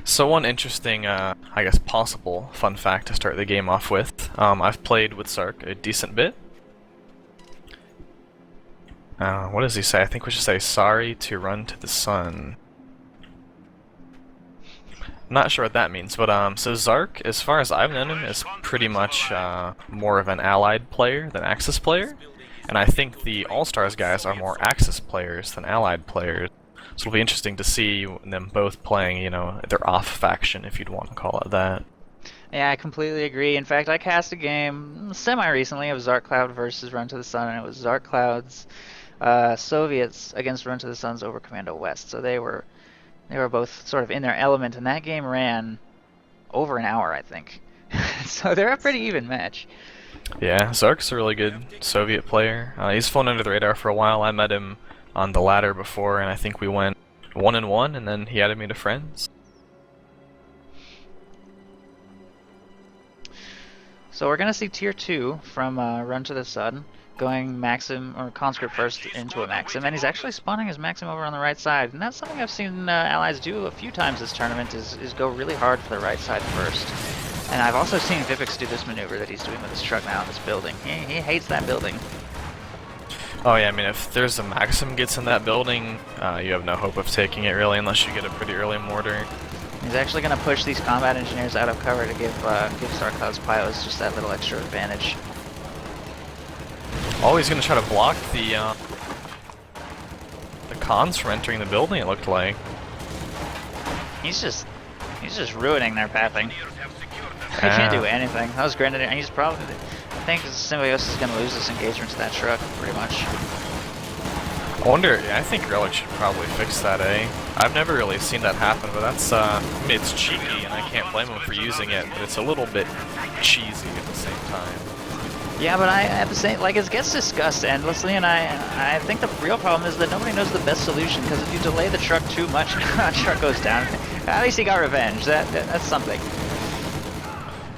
So one interesting, I guess possible fun fact to start the game off with. I've played with Zark a decent bit. What does he say? I think we should say sorry to run to the sun. I'm not sure what that means, but so Zark, as far as I've known him, is pretty much more of an allied player than Axis player. And I think the Allstars guys are more Axis players than allied players. So it'll be interesting to see them both playing, you know, their off faction, if you'd want to call it that. Yeah, I completely agree. In fact, I cast a game semi-recently of Zark Cloud versus Run to the Sun, and it was Zark Cloud's Soviets against Run to the Sun's Over Commando West. So they were both sort of in their element, and that game ran over an hour, I think. So they're a pretty even match. Yeah, Zark's a really good Soviet player. He's flown under the radar for a while. I met him on the ladder before, and I think we went 1-1, and then he added me to friends. So we're gonna see tier 2 from Run to the Sun, going Maxim or Conscript first into a Maxim, and he's actually spawning his Maxim over on the right side, and that's something I've seen allies do a few times this tournament, is go really hard for the right side first. And I've also seen Vivix do this maneuver that he's doing with his truck now in this building. He hates that building. Oh yeah, I mean, if there's a Maxim gets in that building, you have no hope of taking it really, unless you get a pretty early mortar. He's actually going to push these combat engineers out of cover to give Star Cloud's Pyos just that little extra advantage. Oh, he's gonna try to block the cons from entering the building, it looked like. He's just ruining their pathing. He can't do anything. That was granted. He's probably. I think Symbiosis is going to lose this engagement to that truck, pretty much. I wonder, I think Relic should probably fix that, eh? I've never really seen that happen, but that's, I mean, it's cheeky, and I can't blame him for using it, but it's a little bit cheesy at the same time. Yeah, but I at the same, like, it gets discussed endlessly, and I think the real problem is that nobody knows the best solution, because if you delay the truck too much, that truck goes down. At least he got revenge. That's something.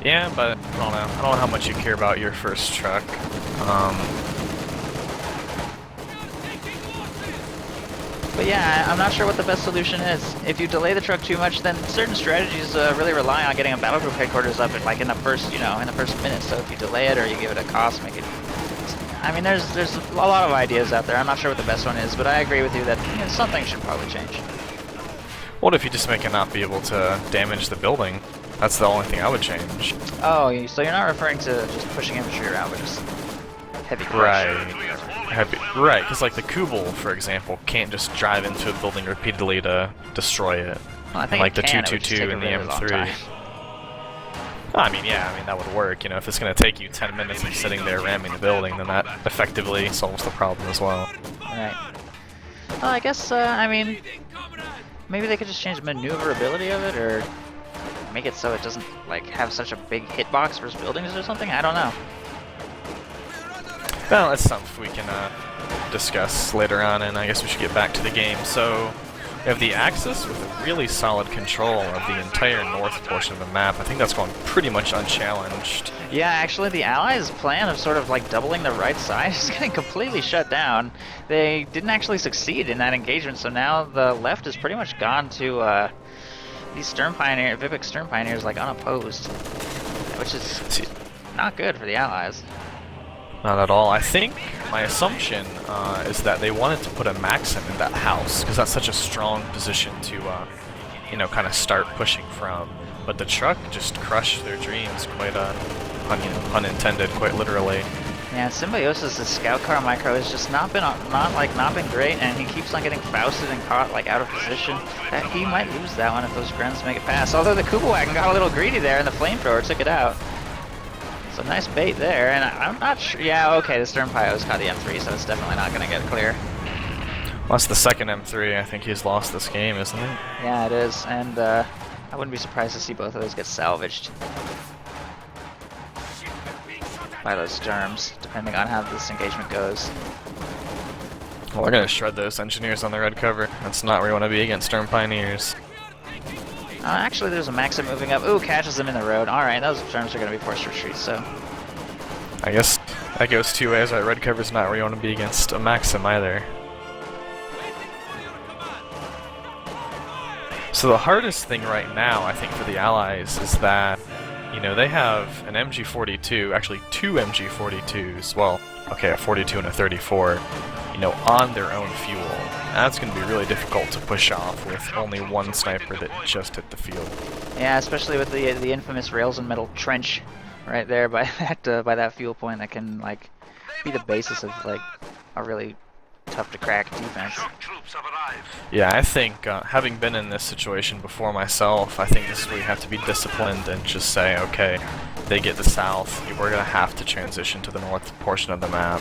Yeah, but I don't know. I don't know how much you care about your first truck. But yeah, I'm not sure what the best solution is. If you delay the truck too much, then certain strategies really rely on getting a battle group headquarters up in, like, in the first minute. So if you delay it or you give it a cost, make it. I mean, there's a lot of ideas out there. I'm not sure what the best one is, but I agree with you that something should probably change. What if you just make it not be able to damage the building? That's the only thing I would change. Oh, so you're not referring to just pushing infantry around, but just heavy crush. Right, because like the Kubel, for example, can't just drive into a building repeatedly to destroy it. Well, I think like the can, 222 and the M3. I mean, yeah, I mean, that would work. You know, if it's going to take you 10 minutes of sitting there ramming the building, then that effectively solves the problem as well. Right. Well, I guess, I mean, maybe they could just change the maneuverability of it, or make it so it doesn't, like, have such a big hitbox versus buildings or something? I don't know. Well, that's something we can discuss later on, and I guess we should get back to the game. So, we have the Axis with a really solid control of the entire north portion of the map. I think that's going pretty much unchallenged. Yeah, actually, the Allies' plan of sort of, like, doubling the right side is getting completely shut down. They didn't actually succeed in that engagement, so now the left is pretty much gone to, these Vivix Stern Pioneers, like, unopposed. Which is not good for the Allies. Not at all. I think my assumption is that they wanted to put a Maxim in that house, because that's such a strong position to, you know, kind of start pushing from. But the truck just crushed their dreams, quite unintended, quite literally. Yeah, Symbiosis' scout car micro has just not been great, and he keeps on getting Fausted and caught like out of position. He might lose that one if those Grens make it past. Although the Kugelwagen got a little greedy there, and the flamethrower took it out. So nice bait there, and I'm not sure. Yeah, okay, the Stern Pyos caught the M3, so it's definitely not going to get clear. Well, that's the second M3. I think he's lost this game, isn't it? Yeah, it is, and I wouldn't be surprised to see both of those get salvaged by those Sturms, depending on how this engagement goes. Well, we're going to shred those engineers on the red cover. That's not where you want to be against Stern Pioneers. Actually, there's a Maxim moving up. Ooh, catches them in the road. Alright, those Sturms are going to be forced to retreat, so... I guess that goes two ways, right? Red cover's not where you want to be against a Maxim either. So the hardest thing right now, I think, for the Allies is that, you know, they have an MG42, actually two MG42s, well, okay, a 42 and a 34, you know, on their own fuel. That's going to be really difficult to push off with only one sniper that just hit the field. Yeah, especially with the infamous rails and metal trench right there by that fuel point that can like be the basis of like a really tough to crack defense. Yeah, I think having been in this situation before myself, I think this is where you have to be disciplined and just say, okay, they get the south, we're going to have to transition to the north portion of the map.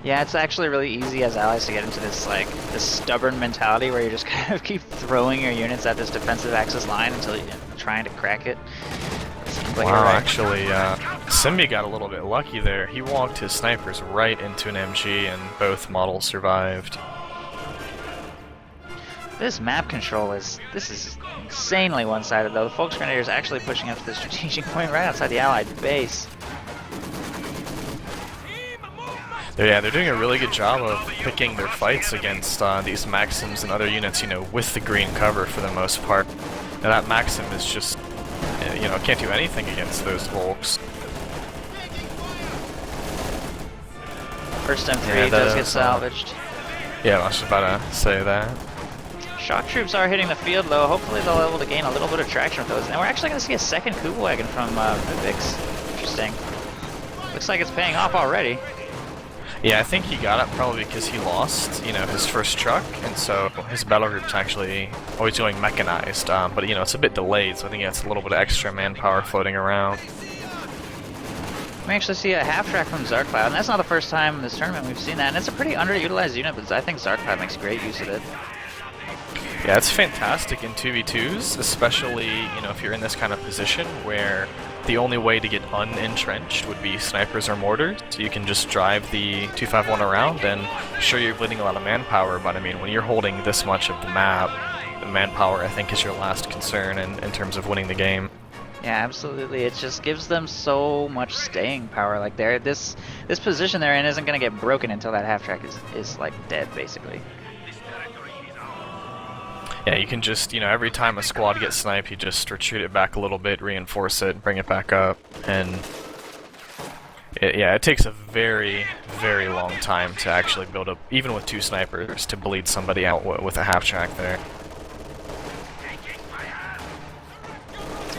Yeah, it's actually really easy as allies to get into this like this stubborn mentality where you just kind of keep throwing your units at this defensive axis line until you're trying to crack it. But wow, right. actually, Simbi got a little bit lucky there. He walked his snipers right into an MG and both models survived. This map control is insanely one-sided though. The Volksgrenadier is actually pushing up to the strategic point right outside the Allied base. Yeah, they're doing a really good job of picking their fights against these Maxims and other units, you know, with the green cover for the most part. Now that Maxim is just, you know, can't do anything against those Volks. First M3 does get salvaged. Yeah, I was just about to say that. Shock troops are hitting the field though. Hopefully they'll be able to gain a little bit of traction with those. And we're actually going to see a second Kuba wagon from Vivix. Interesting. Looks like it's paying off already. Yeah, I think he got it probably because he lost, you know, his first truck, and so his battle group's actually always going mechanized, but you know, it's a bit delayed, so I think he has a little bit of extra manpower floating around. We actually see a half-track from Zarcloud, and that's not the first time in this tournament we've seen that, and it's a pretty underutilized unit, but I think Zarcloud makes great use of it. Yeah, it's fantastic in 2v2s, especially, you know, if you're in this kind of position where the only way to get unentrenched would be snipers or mortars. So you can just drive the 251 around, and sure, you're bleeding a lot of manpower, but I mean, when you're holding this much of the map, the manpower, I think, is your last concern in terms of winning the game. Yeah, absolutely. It just gives them so much staying power. Like, this position they're in isn't going to get broken until that half-track is like dead, basically. Yeah, you can just, you know, every time a squad gets sniped, you just retreat it back a little bit, reinforce it, bring it back up, and it takes a very, very long time to actually build up, even with two snipers, to bleed somebody out with a half-track there.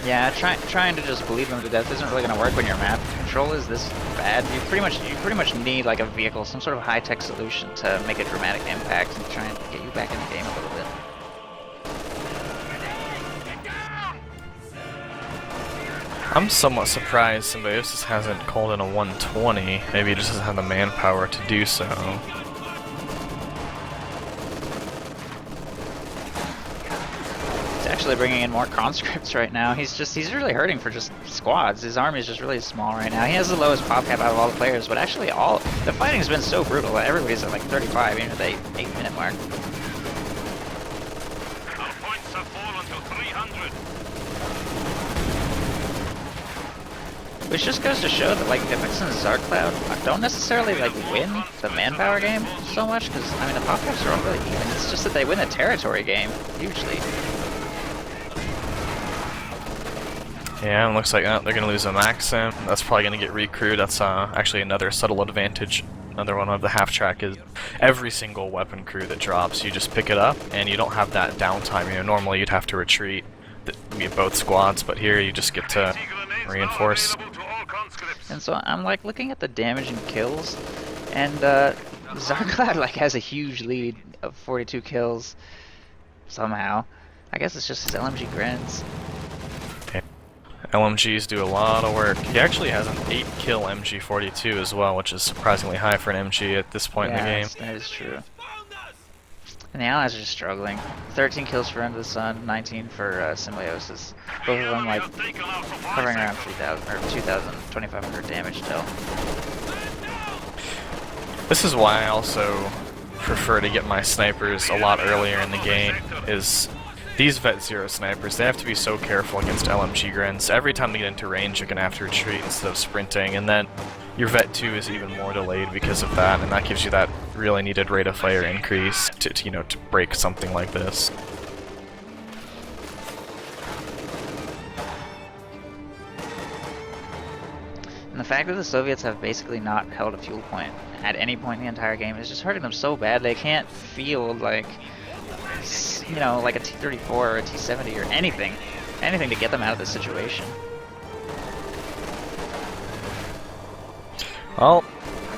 Yeah, trying to just bleed them to death isn't really going to work when your map control is this bad. You pretty much need like a vehicle, some sort of high-tech solution to make a dramatic impact and try and get you back in the game a little bit. I'm somewhat surprised Symbiosis hasn't called in a 120. Maybe he just doesn't have the manpower to do so. He's actually bringing in more conscripts right now. He's really hurting for just squads. His army is just really small right now. He has the lowest pop cap out of all the players, but actually the fighting's been so brutal. Everybody's at like 35, even at the 8-minute mark. Our points have fallen to 300. Which just goes to show that like Vivix and Zarcloud don't necessarily like win the manpower game so much, because I mean the pop caps are all really even. It's just that they win the territory game hugely. Yeah, it looks like they're going to lose a Maxim. That's probably going to get recrewed. That's actually another subtle advantage. Another one of the half-track is every single weapon crew that drops, you just pick it up, and you don't have that downtime. You know, normally you'd have to retreat both squads, but here you just get to reinforce. And so I'm like looking at the damage and kills, and Zarcloud like has a huge lead of 42 kills somehow. I guess it's just his LMG grins. LMGs do a lot of work. He actually has an 8-kill MG42 as well, which is surprisingly high for an MG at this point in the game. That is true. And the Allies are just struggling. 13 kills for Under the Sun, 19 for Symbiosis. Both of them like covering around 3,000 or 2,000, 2,500 damage still. This is why I also prefer to get my snipers a lot earlier in the game, is these Vet Zero snipers, they have to be so careful against LMG grins. Every time they get into range, you're going to have to retreat instead of sprinting, and then your Vet 2 is even more delayed because of that, and that gives you that really needed rate of fire increase to you know, to break something like this. And the fact that the Soviets have basically not held a fuel point at any point in the entire game is just hurting them so bad. They can't field like, you know, like a T-34 or a T-70 or anything to get them out of this situation. Well,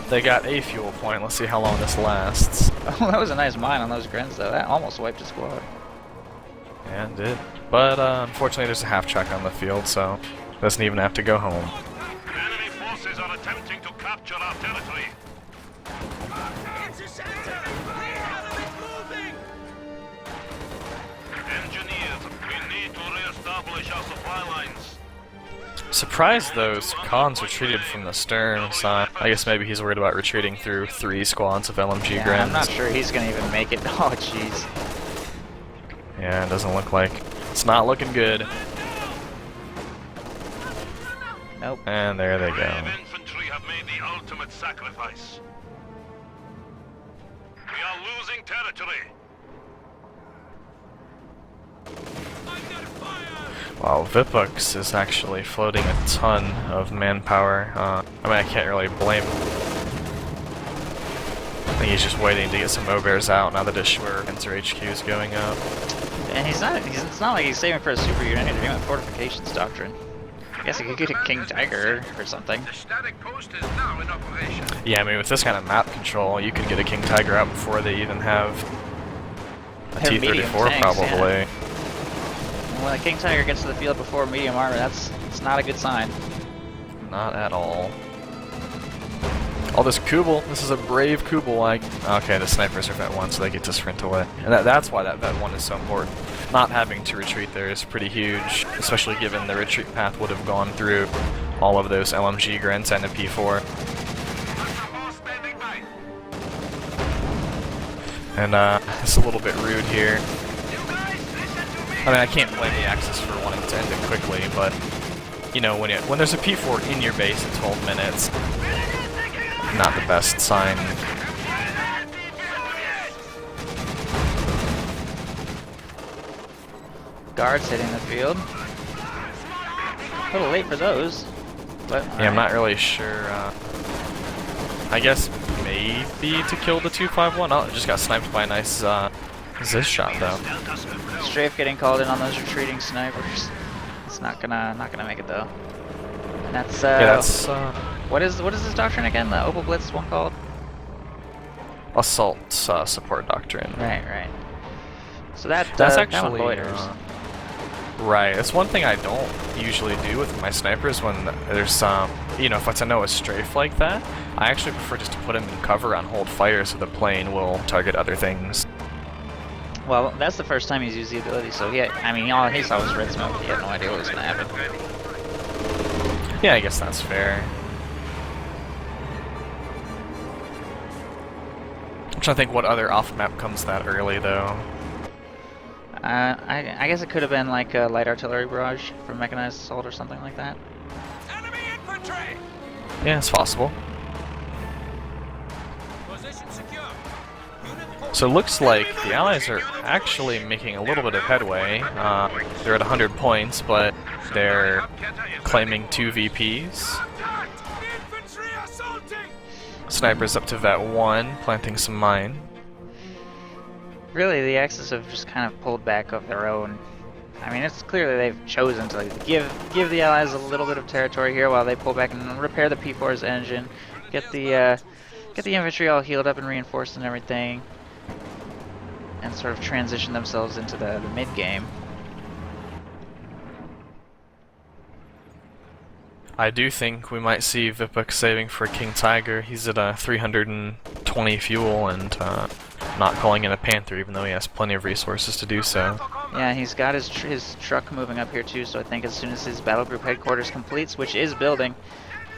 they got a fuel point. Let's see how long this lasts. Oh, that was a nice mine on those grins though. That almost wiped the squad. Yeah, it did. But unfortunately, there's a half track on the field, so doesn't even have to go home. Enemy forces are attempting to capture our territory. Engineers, we need to re-establish our supply lines. Surprised those cons retreated from the stern, so I guess maybe he's worried about retreating through 3 squads of LMG Yeah, grins. I'm not sure he's gonna even make it. Oh, jeez. Yeah, it doesn't look like. It's not looking good. Nope. And there they go. Brave infantry have made the ultimate sacrifice. We are losing territory. Wow, Vipux is actually floating a ton of manpower. I mean, I can't really blame him. I think he's just waiting to get some O-Bears out now that his Schwer HQ is going up. And it's not like he's saving for a super unit, he's doing fortifications doctrine. I guess he could get a King Tiger or something. The static post is now in operation. Yeah, I mean, with this kind of map control, you could get a King Tiger out before they even have a Their medium T-34 tanks, probably. yeah. And when a King Tiger gets to the field before medium armor, it's not a good sign. Not at all. Oh, this Kubel. This is a brave Kubel. Like, okay, the snipers are Vet 1, so they get to sprint away. And that's why that Vet 1 is so important. Not having to retreat there is pretty huge, especially given the retreat path would have gone through all of those LMG grins and a P4. And it's a little bit rude here. I mean, I can't blame the Axis for wanting to end it quickly, but you know, when there's a P4 in your base in 12 minutes, not the best sign. Guards hitting the field. A little late for those, but Yeah, I'm not really sure. I guess maybe to kill the 251. Oh, it just got sniped by a nice Ziz shot though. Strafe getting called in on those retreating snipers. It's not gonna make it though. And that's Yeah, that's what is this doctrine again? The Opal Blitz one called? assault support doctrine. Right. So that's That's that one actually loiters. right. It's one thing I don't usually do with my snipers when there's you know, if I know a strafe like that, I actually prefer just to put him in cover on hold fire so the plane will target other things. Well, that's the first time he's used the ability, so I mean, all he saw was red smoke. He had no idea what was gonna happen. Yeah, I guess that's fair. I'm trying to think what other off-map comes that early, though. I guess it could have been like a light artillery barrage from mechanized assault or something like that. Enemy infantry! Yeah, it's possible. Position secure. So it looks like the Allies are actually making a little bit of headway. They're at 100 points, but they're claiming 2 VPs. Infantry assaulting! Snipers up to Vet 1, planting some mine. Really, the Axis have just kind of pulled back of their own. I mean, it's clearly they've chosen to give the Allies a little bit of territory here while they pull back and repair the P4's engine, get the infantry all healed up and reinforced and everything, and sort of transition themselves into the mid game. I do think we might see Vipuk saving for King Tiger. He's at 320 fuel and not calling in a Panther, even though he has plenty of resources to do so. Yeah, he's got his truck moving up here too, so I think as soon as his battle group headquarters completes, which is building,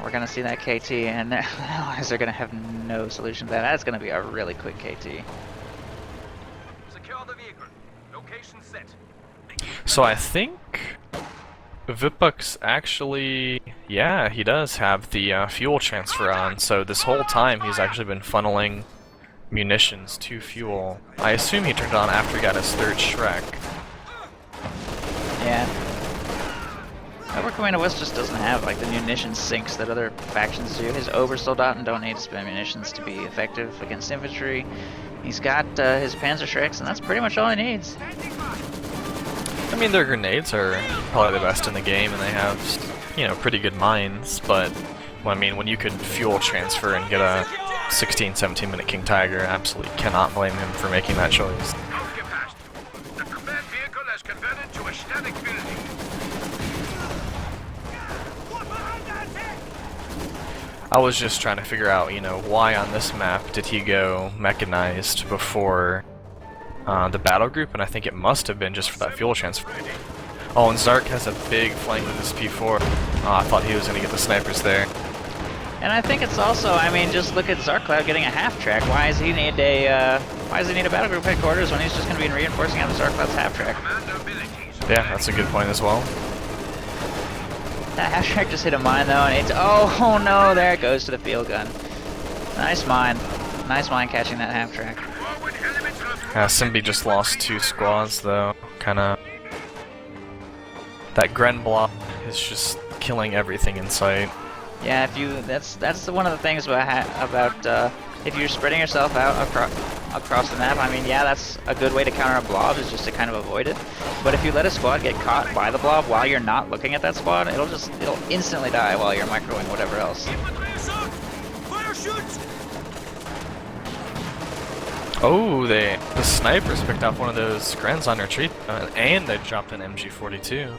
we're going to see that KT, and the Allies are going to have no solution to that. That's going to be a really quick KT. Secure the vehicle. Location set. So I think Vipux actually, yeah, he does have the fuel transfer on, so this whole time he's actually been funneling munitions to fuel. I assume he turned it on after he got his third Shrek. Yeah. Over Commando West just doesn't have like the munition sinks that other factions do. His Obersoldaten don't need to spend munitions to be effective against infantry. He's got his Panzer Shreks, and that's pretty much all he needs. I mean, their grenades are probably the best in the game, and they have, you know, pretty good mines, but, well, I mean, when you could fuel transfer and get a 16, 17-minute King Tiger, absolutely cannot blame him for making that choice. The command vehicle has converted to a static building. I was just trying to figure out, you know, why on this map did he go mechanized before the battle group, and I think it must have been just for that fuel transfer. Oh, and Zark has a big flank with his P4. Oh, I thought he was going to get the snipers there. And I think it's also, I mean, just look at Zarkcloud getting a half track. Why does he need a battle group headquarters when he's just going to be reinforcing out of Zarkcloud's half track? Yeah, that's a good point as well. That half track just hit a mine though, and it's, oh no, there it goes to the field gun. Nice mine. Nice mine catching that half track. Simbi just lost 2 squads though, kinda. That Gren block is just killing everything in sight. Yeah, if you, that's one of the things about if you're spreading yourself out across the map. I mean, yeah, that's a good way to counter a blob, is just to kind of avoid it. But if you let a squad get caught by the blob while you're not looking at that squad, it'll instantly die while you're microing whatever else. Oh, the snipers picked off one of those Grens on retreat, and they dropped an MG42.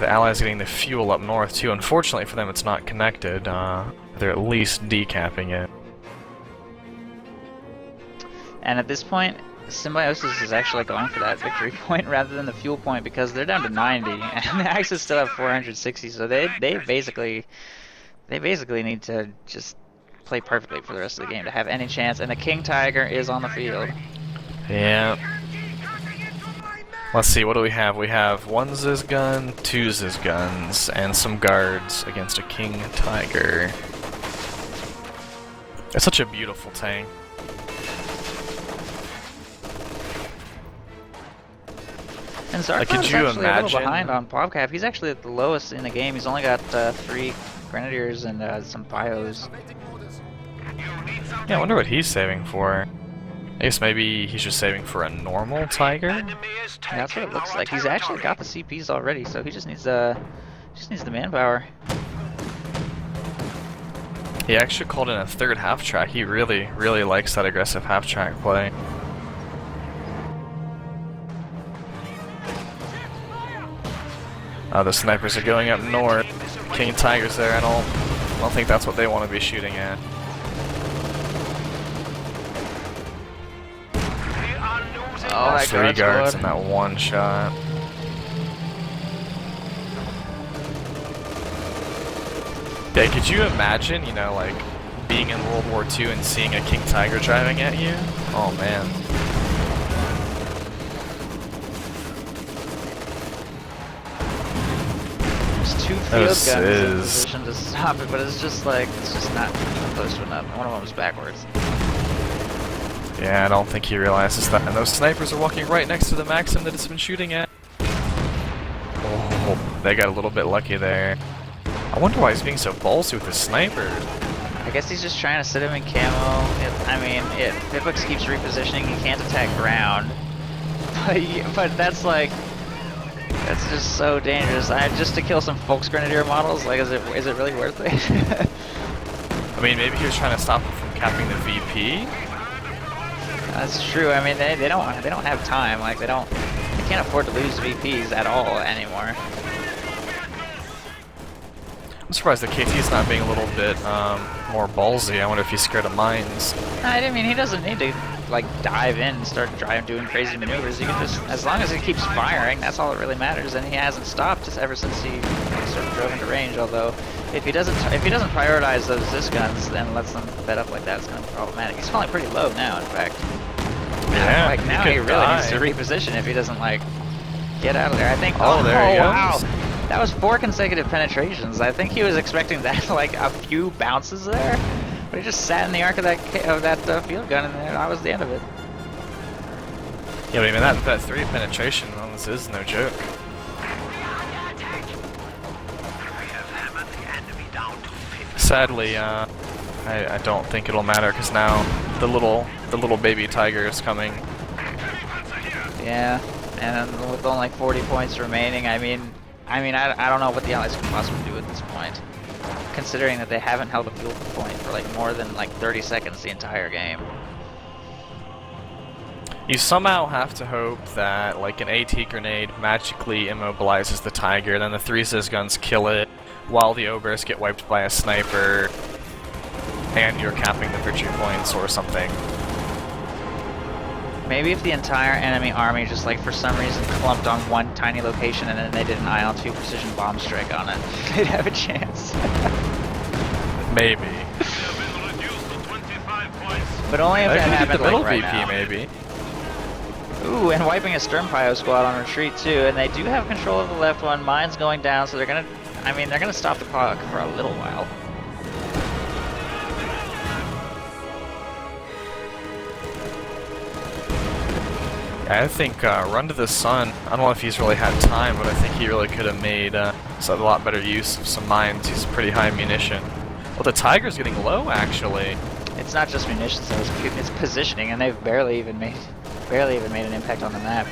The Allies getting the fuel up north too. Unfortunately for them, it's not connected. They're at least decapping it. And at this point, Symbiosis is actually going for that victory point rather than the fuel point, because they're down to 90 and the Axis still have 460, so they basically need to just play perfectly for the rest of the game to have any chance, and the King Tiger is on the field. Yeah. Let's see, what do we have? We have 1's gun, 2's guns, and some guards against a King Tiger. It's such a beautiful tank. And Zark's could you actually a little imagine- behind on PopCap. He's actually at the lowest in the game. He's only got 3 Grenadiers and some Bios. Yeah, I wonder what he's saving for. I guess maybe he's just saving for a normal Tiger? Yeah, that's what it looks like. He's actually got the CPs already, so he just needs the manpower. He actually called in a 3rd half track. He really, really likes that aggressive half track play. The snipers are going up north. King Tiger's there. I don't think that's what they want to be shooting at. Oh, that 3 guards squad. in that 1 shot. Yeah, could you imagine, you know, like, being in World War II and seeing a King Tiger driving at you? Oh, man. There's 2 field This guns in is- position to stop it, but it's just not close to enough. One of them is backwards. Yeah, I don't think he realizes that. And those snipers are walking right next to the Maxim that it's been shooting at. Oh, they got a little bit lucky there. I wonder why he's being so ballsy with his sniper. I guess he's just trying to sit him in camo. If Vipux keeps repositioning, he can't attack ground. But that's just so dangerous. Just to kill some Volksgrenadier models, like, is it really worth it? I mean, maybe he was trying to stop him from capping the VP? That's true. I mean, they don't have time. Like, they can't afford to lose VPs at all anymore. I'm surprised that KT's not being a little bit more ballsy. I wonder if he's scared of mines. I mean, he doesn't need to like dive in and start doing crazy maneuvers. He can just, as long as he keeps firing, that's all that really matters. And he hasn't stopped ever since he sort of drove into range. Although, if he doesn't prioritize those Zis guns and lets them fed up like that, it's going to be problematic. He's falling pretty low now, in fact. Yeah, like now he really needs to reposition if he doesn't like get out of there. I think. Oh, there he goes. Wow. That was 4 consecutive penetrations. I think he was expecting that, like a few bounces there, but he just sat in the arc of that field gun, and that was the end of it. Yeah, but I mean that 3 penetration on this is no joke. Sadly, I don't think it'll matter because now the little baby tiger is coming. Yeah, and with only 40 points remaining, I don't know what the Allies can possibly do at this point, considering that they haven't held a field point for like more than like 30 seconds the entire game. You somehow have to hope that like an AT grenade magically immobilizes the tiger, then the 3 Ziz guns kill it, while the ogres get wiped by a sniper, and you're capping the victory points or something. Maybe if the entire enemy army just like for some reason clumped on one tiny location and then they did an IL-2 precision bomb strike on it, they'd have a chance. Maybe. But only if that happened the middle like right VP now. maybe. Ooh, and wiping a Sturmpio squad on retreat too, and they do have control of the left one. Mine's going down, so they're gonna stop the clock for a little while. I think Run to the Sun, I don't know if he's really had time, but I think he really could have made a lot better use of some mines. He's pretty high munition. Well, the Tiger's getting low, actually. It's not just munitions, though, it's positioning, and they've barely even made an impact on the map.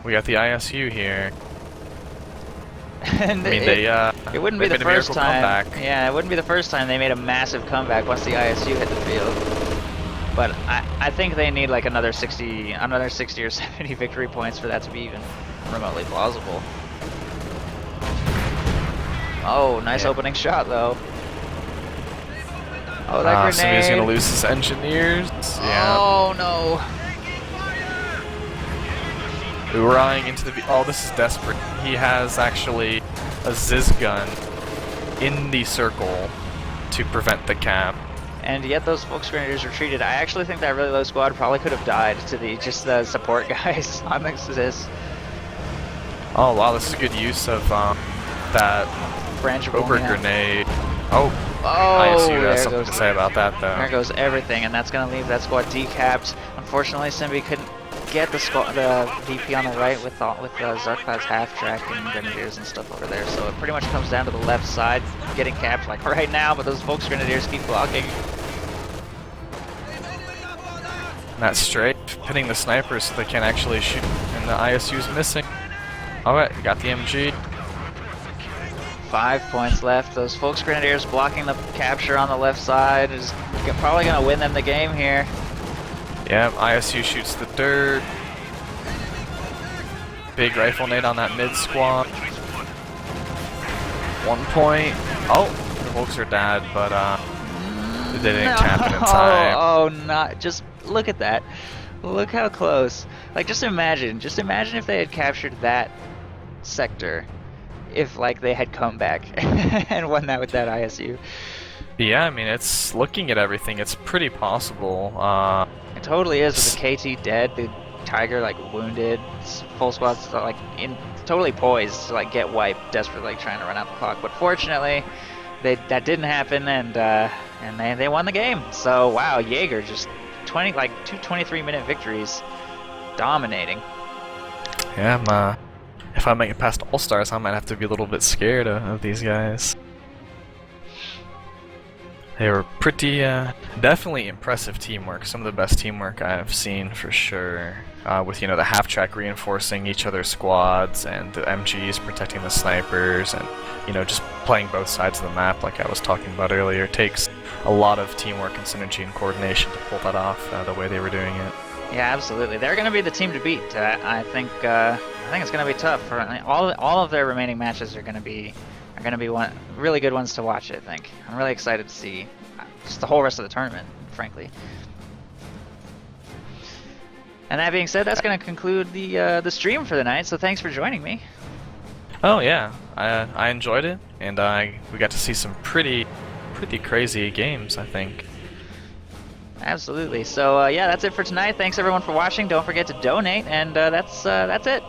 We got the ISU here. And I mean, it wouldn't be they the made a first miracle time. comeback. Yeah, it wouldn't be the first time they made a massive comeback once the ISU hit the field. But I think they need like another 60 or 70 victory points for that to be even remotely plausible. Oh, nice opening shot though. Oh, that grenade. So he's gonna lose his engineers. Yeah. Oh no. Hoorahing into the oh, this is desperate. He has actually a Ziz gun in the circle to prevent the cap. And yet those Volks Grenadiers retreated. I actually think that really low squad probably could have died to the support guys on the Ziz. Oh wow, this is a good use of that Branchable grenade. Oh, oh, ISU has something to say about that though. There goes everything, and that's gonna leave that squad decapped. Unfortunately, Simbi couldn't get the VP on the right with Zarklad's half track and Grenadiers and stuff over there. So it pretty much comes down to the left side getting capped like right now, but those Volks Grenadiers keep blocking. That strafe, pinning the snipers so they can't actually shoot, and the ISU's missing. Alright, got the MG. 5 points left. Those Volks Grenadiers blocking the capture on the left side is probably gonna win them the game here. Yeah, ISU shoots the dirt. Big rifle nade on that mid squad. 1 point. Oh, the Volks are dead, but they didn't tap it in time. Oh, not just look at that. Look how close. Like just imagine if they had captured that sector, if like they had come back and won that with that ISU. Yeah, I mean it's looking at everything. It's pretty possible. It totally is with the KT dead, the Tiger like wounded, full squad's like totally poised to like get wiped, desperately like, trying to run out the clock. But fortunately, that didn't happen, and they won the game. So wow, Jager just 2 23-minute victories, dominating. Yeah, if I make it past Allstars, I might have to be a little bit scared of these guys. They were pretty, definitely impressive teamwork. Some of the best teamwork I've seen for sure. With, you know, the half-track reinforcing each other's squads and the MGs protecting the snipers and, you know, just playing both sides of the map like I was talking about earlier. It takes a lot of teamwork and synergy and coordination to pull that off the way they were doing it. Yeah, absolutely. They're going to be the team to beat. I think it's going to be tough. All of their remaining matches are going to be are going to be really good ones to watch, I think. I'm really excited to see just the whole rest of the tournament, frankly. And that being said, that's going to conclude the stream for the night, so thanks for joining me. Oh yeah, I enjoyed it, and we got to see some pretty crazy games, I think. Absolutely. So yeah, that's it for tonight. Thanks everyone for watching. Don't forget to donate, and that's it.